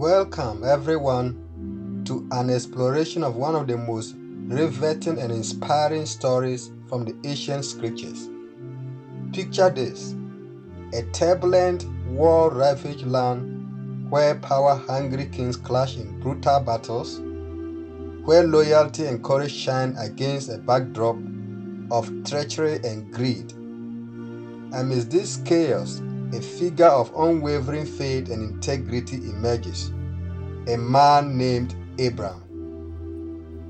Welcome, everyone, to an exploration of one of the most riveting and inspiring stories from the ancient scriptures. Picture this: a turbulent, war ravaged land where power hungry kings clash in brutal battles, where loyalty and courage shine against a backdrop of treachery and greed. Amidst this chaos, a figure of unwavering faith and integrity emerges: a man named Abram.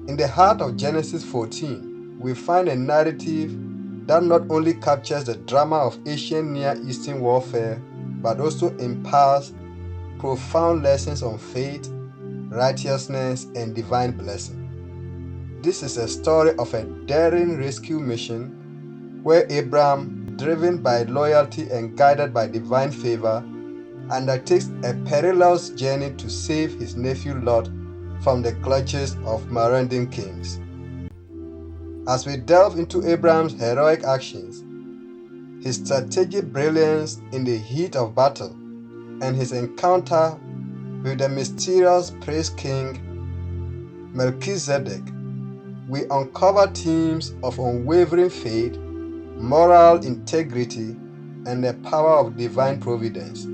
In the heart of Genesis 14, we find a narrative that not only captures the drama of ancient Near Eastern warfare, but also imparts profound lessons on faith, righteousness, and divine blessing. This is a story of a daring rescue mission where Abram, driven by loyalty and guided by divine favor, undertakes a perilous journey to save his nephew Lot from the clutches of marauding kings. As we delve into Abraham's heroic actions, his strategic brilliance in the heat of battle, and his encounter with the mysterious priest king Melchizedek, we uncover themes of unwavering faith, moral integrity, and the power of divine providence.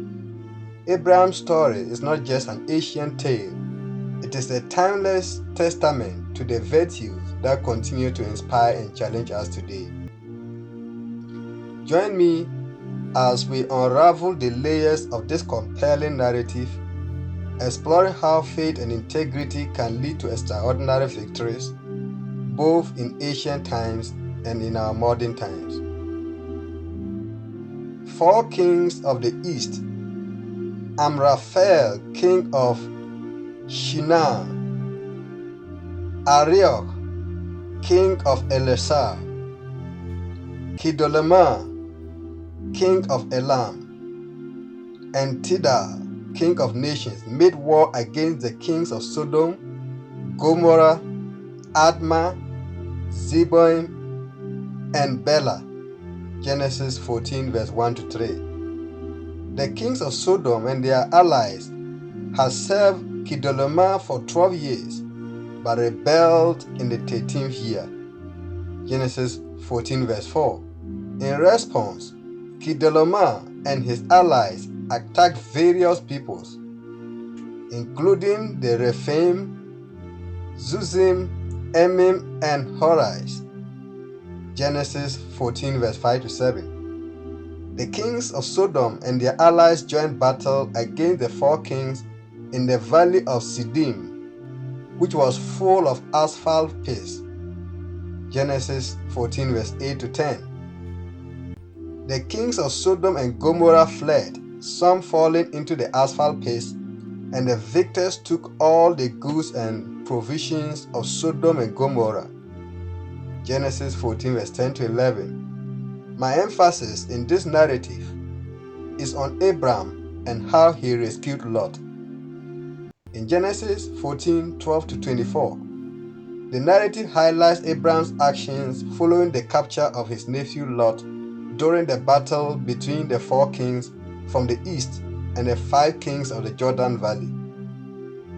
Abraham's story is not just an ancient tale, it is a timeless testament to the virtues that continue to inspire and challenge us today. Join me as we unravel the layers of this compelling narrative, exploring how faith and integrity can lead to extraordinary victories, both in ancient times and in our modern times. Four kings of the East: Amraphel, king of Shinar; Arioch, king of Elasar; Chedorlaomer, king of Elam; and Tidal, king of nations, made war against the kings of Sodom, Gomorrah, Admah, Zeboim, and Bela. Genesis 14 verse 1 to 3. The kings of Sodom and their allies had served Chedorlaomer for 12 years, but rebelled in the 13th year. Genesis 14 verse 4. In response, Chedorlaomer and his allies attacked various peoples, including the Rephaim, Zuzim, Emim, and Horites. Genesis 14 verse 5 to 7. The kings of Sodom and their allies joined battle against the four kings in the valley of Siddim, which was full of asphalt pits. Genesis 14 verse 8 to 10. The kings of Sodom and Gomorrah fled, some falling into the asphalt pits, and the victors took all the goods and provisions of Sodom and Gomorrah. Genesis 14 verse 10 to 11. My emphasis in this narrative is on Abram and how he rescued Lot. In Genesis 14 12 to 24, the narrative highlights Abram's actions following the capture of his nephew Lot during the battle between the four kings from the east and the five kings of the Jordan Valley.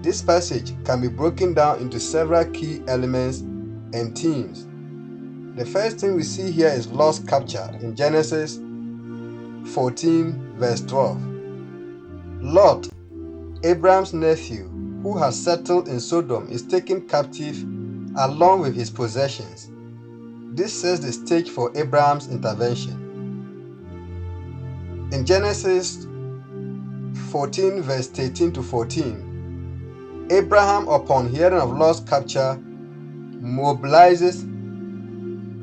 This passage can be broken down into several key elements and themes. The first thing we see here is Lot's capture in Genesis 14 verse 12. Lot, Abram's nephew, who has settled in Sodom, is taken captive along with his possessions. This sets the stage for Abram's intervention. In Genesis 14 verse 13 to 14, Abraham, upon hearing of Lot's capture, mobilizes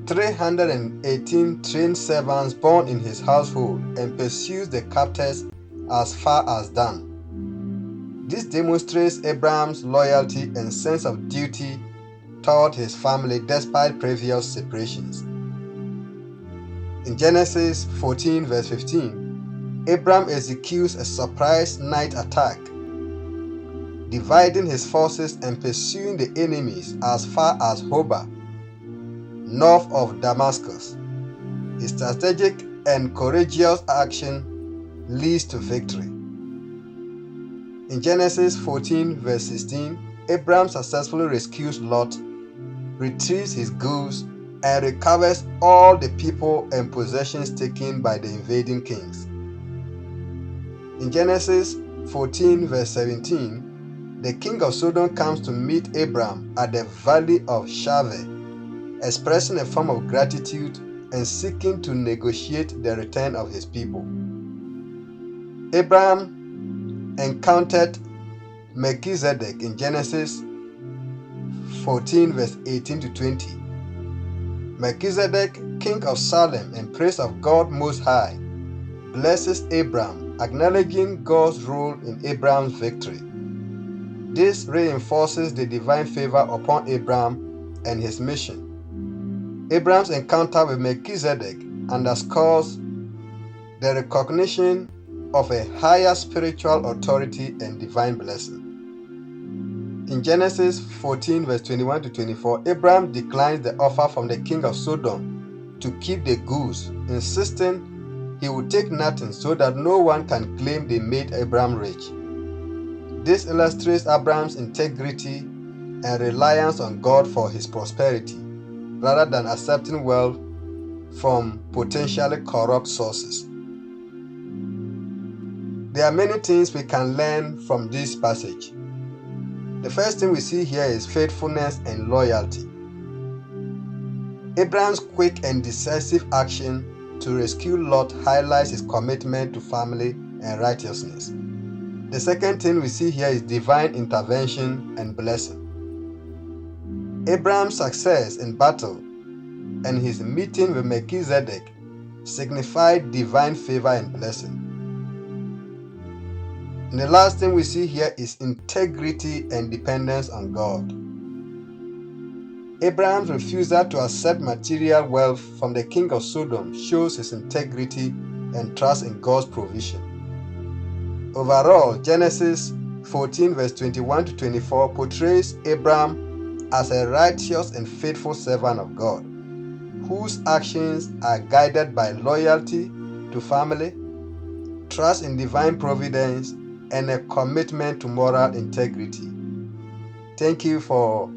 318 trained servants born in his household and pursues the captors as far as Dan. This demonstrates Abraham's loyalty and sense of duty toward his family despite previous separations. In Genesis 14 verse 15, Abram executes a surprise night attack, dividing his forces and pursuing the enemies as far as Hobah, north of Damascus. His strategic and courageous action leads to victory. In Genesis 14 verse 16, Abram successfully rescues Lot, retrieves his goods, and recovers all the people and possessions taken by the invading kings. In Genesis 14 verse 17, the king of Sodom comes to meet Abram at the valley of Shaveh, expressing a form of gratitude and seeking to negotiate the return of his people. Abram encountered Melchizedek in Genesis 14 verse 18 to 20. Melchizedek, king of Salem and priest of God Most High, blesses Abram, acknowledging God's role in Abram's victory. This reinforces the divine favor upon Abram and his mission. Abram's encounter with Melchizedek underscores the recognition of a higher spiritual authority and divine blessing. In Genesis 14 verse 21 to 24, Abram declines the offer from the king of Sodom to keep the goods, insisting he would take nothing so that no one can claim they made Abram rich. This illustrates Abram's integrity and reliance on God for his prosperity, rather than accepting wealth from potentially corrupt sources. There are many things we can learn from this passage. The first thing we see here is faithfulness and loyalty. Abraham's quick and decisive action to rescue Lot highlights his commitment to family and righteousness. The second thing we see here is divine intervention and blessing. Abraham's success in battle and his meeting with Melchizedek signified divine favor and blessing. And the last thing we see here is integrity and dependence on God. Abraham's refusal to accept material wealth from the king of Sodom shows his integrity and trust in God's provision. Overall, Genesis 14 verse 21 to 24 portrays Abram as a righteous and faithful servant of God, whose actions are guided by loyalty to family, trust in divine providence, and a commitment to moral integrity. Thank you for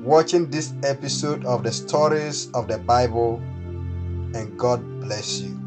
watching this episode of the Stories of the Bible, and God bless you.